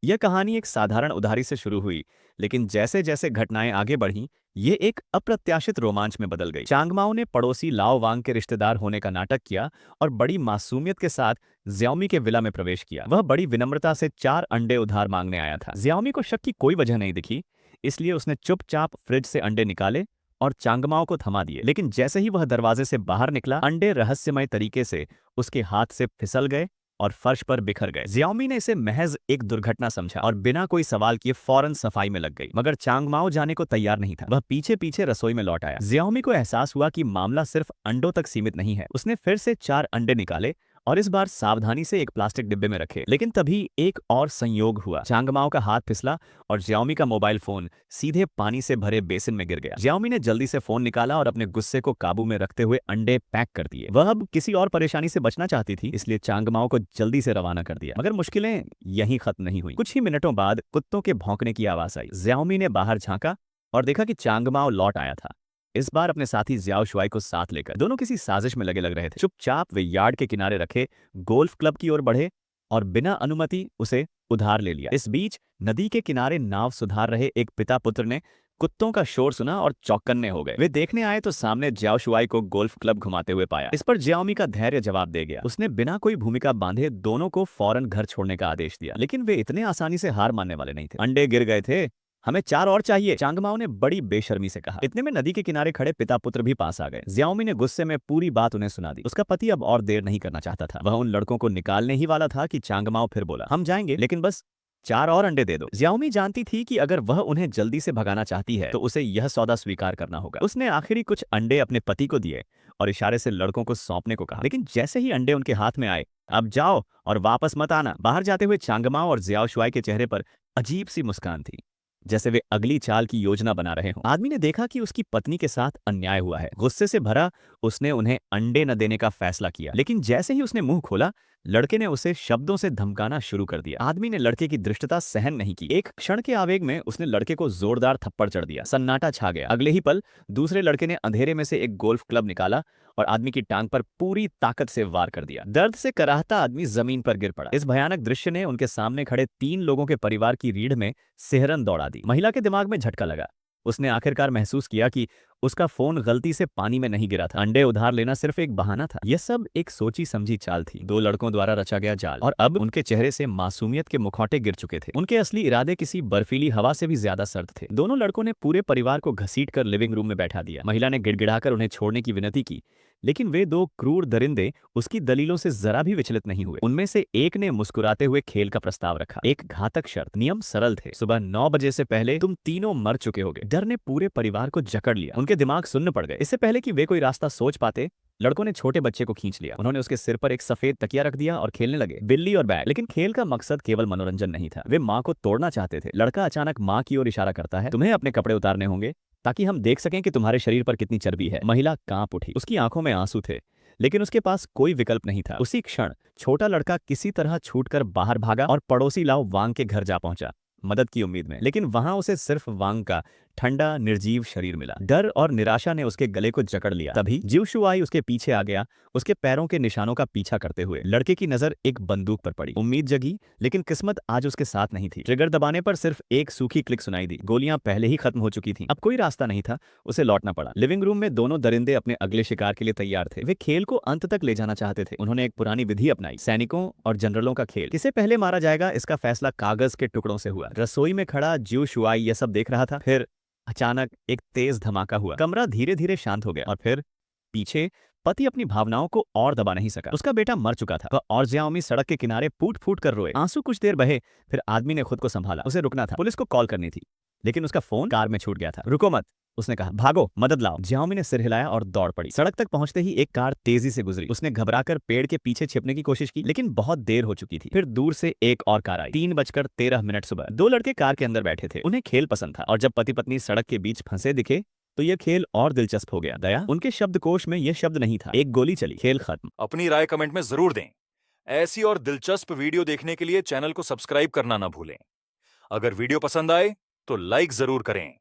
यह कहानी एक साधारण उधारी से शुरू हुई, लेकिन जैसे जैसे घटनाएं आगे बढ़ीं, ये एक अप्रत्याशित रोमांच में बदल गई। चांगमाओ ने पड़ोसी लाओ वांग के रिश्तेदार होने का नाटक किया और बड़ी मासूमियत के साथ जियाओमी के विला में प्रवेश किया। वह बड़ी विनम्रता से 4 अंडे उधार मांगने आया था। जियाओमी को शक की कोई वजह नहीं दिखी, इसलिए उसने चुपचाप फ्रिज से अंडे निकाले और चांगमाओ को थमा दिए। लेकिन जैसे ही वह दरवाजे से बाहर निकला, अंडे रहस्यमय तरीके से उसके हाथ से फिसल गए और फर्श पर बिखर गए। जियाओमी ने इसे महज एक दुर्घटना समझा और बिना कोई सवाल किए फौरन सफाई में लग गई। मगर चांगमाओ जाने को तैयार नहीं था। वह पीछे पीछे रसोई में लौट आया। जियाओमी को एहसास हुआ कि मामला सिर्फ अंडों तक सीमित नहीं है। उसने फिर से 4 अंडे निकाले और इस बार सावधानी से एक प्लास्टिक डिब्बे में रखे। लेकिन तभी एक और संयोग हुआ। चांगमाओ का हाथ फिसला और जियाओमी का मोबाइल फोन सीधे पानी से भरे बेसिन में गिर गया। जियाओमी ने जल्दी से फोन निकाला और अपने गुस्से को काबू में रखते हुए अंडे पैक कर दिए। वह अब किसी और परेशानी से बचना चाहती थी, इसलिए चांगमाओ को जल्दी से रवाना कर दिया। मगर मुश्किलें यहीं खत्म नहीं हुई। कुछ ही मिनटों बाद कुत्तों के भौंकने की आवाज आई। जियाओमी ने बाहर झांका और देखा कि चांगमाओ लौट आया था, इस बार अपने साथी जियाओ शुआई को साथ लेकर। दोनों किसी साजिश में लग रहे थे। चुपचाप वे यार्ड के किनारे रखे गोल्फ क्लब की ओर बढ़े और बिना अनुमति उसे उधार ले लिया। इस बीच नदी के किनारे नाव सुधार रहे एक पिता पुत्र ने कुत्तों का शोर सुना और चौकन्ने हो गए। वे देखने आए तो सामने जियाओ शुआई को गोल्फ क्लब घुमाते हुए पाया। इस पर जियाओमी का धैर्य जवाब दे गया। उसने बिना कोई भूमिका बांधे दोनों को फौरन घर छोड़ने का आदेश दिया। लेकिन वे इतने आसानी से हार मानने वाले नहीं थे। अंडे गिर गए थे, हमें 4 और चाहिए, चांगमाओ ने बड़ी बेशर्मी से कहा। इतने में नदी के किनारे खड़े पिता पुत्र भी पास आ गए। जियाओमी ने गुस्से में पूरी बात उन्हें सुना दी। उसका पति अब और देर नहीं करना चाहता था। वह उन लड़कों को निकालने ही वाला था कि चांगमाओ फिर बोला, हम जाएंगे, लेकिन बस 4 और अंडे दे दो। जियाओमी जानती थी कि अगर वह उन्हें जल्दी से भगाना चाहती है तो उसे यह सौदा स्वीकार करना होगा। उसने आखिरी कुछ अंडे अपने पति को दिए और इशारे से लड़कों को सौंपने को कहा। लेकिन जैसे ही अंडे उनके हाथ में आए, अब जाओ और वापस मत आना। बाहर जाते हुए चांगमाओ और जियाओ शुआई के चेहरे पर अजीब सी मुस्कान थी, जैसे वे अगली चाल की योजना बना रहे हों। आदमी ने देखा कि उसकी पत्नी के साथ अन्याय हुआ है। गुस्से से भरा उसने उन्हें अंडे न देने का फैसला किया। लेकिन जैसे ही उसने मुंह खोला, लड़के ने उसे शब्दों से धमकाना शुरू कर दिया। आदमी ने लड़के की दृष्टता सहन नहीं की। एक क्षण के आवेग में उसने लड़के को जोरदार थप्पड़ चढ़ दिया। सन्नाटा छा गया। अगले ही पल दूसरे लड़के ने अंधेरे में से एक गोल्फ क्लब निकाला और आदमी की टांग पर पूरी ताकत से वार कर दिया। दर्द से कराहता आदमी जमीन पर गिर पड़ा। इस भयानक दृश्य ने उनके सामने खड़े 3 लोगों के परिवार की रीढ़ में सिहरन दौड़ा दी। महिला के दिमाग में झटका लगा। उसने आखिरकार महसूस किया कि उसका फोन गलती से पानी में नहीं गिरा था। अंडे उधार लेना सिर्फ एक बहाना था। यह सब एक सोची समझी चाल थी, 2 लड़कों द्वारा रचा गया जाल। और अब उनके चेहरे से मासूमियत के मुखौटे गिर चुके थे। उनके असली इरादे किसी बर्फीली हवा से भी ज्यादा सर्द थे। दोनों लड़कों ने पूरे परिवार को घसीटकर लिविंग रूम में बैठा दिया। महिला ने गिड़गिड़ाकर उन्हें छोड़ने की विनती की, लेकिन वे 2 क्रूर दरिंदे उसकी दलीलों से जरा भी विचलित नहीं हुए। उनमें से एक ने मुस्कुराते हुए खेल का प्रस्ताव रखा। एक घातक शर्त। नियम सरल थे, सुबह 9 बजे से पहले तुम तीनों मर चुके होगे। डर ने पूरे परिवार को जकड़ लिया। उनके दिमाग सुन्न पड़ गए। इससे पहले कि वे कोई रास्ता सोच पाते, लड़कों ने छोटे बच्चे को खींच लिया। उन्होंने उसके सिर पर एक सफेद तकिया रख दिया और खेलने लगे, बिल्ली और बैग। लेकिन खेल का मकसद केवल मनोरंजन नहीं था। वे माँ को तोड़ना चाहते थे। लड़का अचानक माँ की ओर इशारा करता है, तुम्हें अपने कपड़े उतारने होंगे ताकि हम देख सकें कि तुम्हारे शरीर पर कितनी चर्बी है। महिला कांप उठी। उसकी आंखों में आंसू थे, लेकिन उसके पास कोई विकल्प नहीं था। उसी क्षण छोटा लड़का किसी तरह छूटकर बाहर भागा और पड़ोसी लाओ वांग के घर जा पहुंचा, मदद की उम्मीद में। लेकिन वहां उसे सिर्फ वांग का ठंडा निर्जीव शरीर मिला। डर और निराशा ने उसके गले को जकड़ लिया। तभी जियाओशुआई उसके पीछे आ गया, उसके पैरों के निशानों का पीछा करते हुए। लड़के की नजर एक बंदूक पर पड़ी। उम्मीद जगी, लेकिन किस्मत आज उसके साथ नहीं थी। ट्रिगर दबाने पर सिर्फ एक सूखी क्लिक सुनाई दी। गोलियां पहले ही खत्म हो चुकी थीं। अब कोई रास्ता नहीं था, उसे लौटना पड़ा। लिविंग रूम में दोनों दरिंदे अपने अगले शिकार के लिए तैयार थे। वे खेल को अंत तक ले जाना चाहते थे। उन्होंने एक पुरानी विधि अपनाई, सैनिकों और जनरलों का खेल। किसे पहले मारा जाएगा, इसका फैसला कागज के टुकड़ों से हुआ। रसोई में खड़ा जियाओशुआई यह सब देख रहा था। फिर अचानक एक तेज धमाका हुआ। कमरा धीरे धीरे शांत हो गया और फिर पीछे पति अपनी भावनाओं को और दबा नहीं सका। उसका बेटा मर चुका था। वह और जियाओमी सड़क के किनारे फूट फूट कर रोए। आंसू कुछ देर बहे, फिर आदमी ने खुद को संभाला। उसे रुकना था, पुलिस को कॉल करनी थी, लेकिन उसका फोन कार में छूट गया था। रुको मत, उसने कहा, भागो, मदद लाओ। जियाओमी ने सिर हिलाया और दौड़ पड़ी। सड़क तक पहुंचते ही एक कार तेजी से गुजरी। उसने घबराकर पेड़ के पीछे छिपने की कोशिश की, लेकिन बहुत देर हो चुकी थी। फिर दूर से एक और कार आई। 3:13 सुबह। 2 लड़के कार के अंदर बैठे थे। उन्हें खेल पसंद था, और जब पति पत्नी सड़क के बीच फंसे दिखे तो यह खेल और दिलचस्प हो गया। दया, उनके शब्दकोश में यह शब्द नहीं था। एक गोली चली, खेल खत्म। अपनी राय कमेंट में जरूर दें। ऐसी और दिलचस्प वीडियो देखने के लिए चैनल को सब्सक्राइब करना ना भूलें। अगर वीडियो पसंद आए तो लाइक जरूर करें।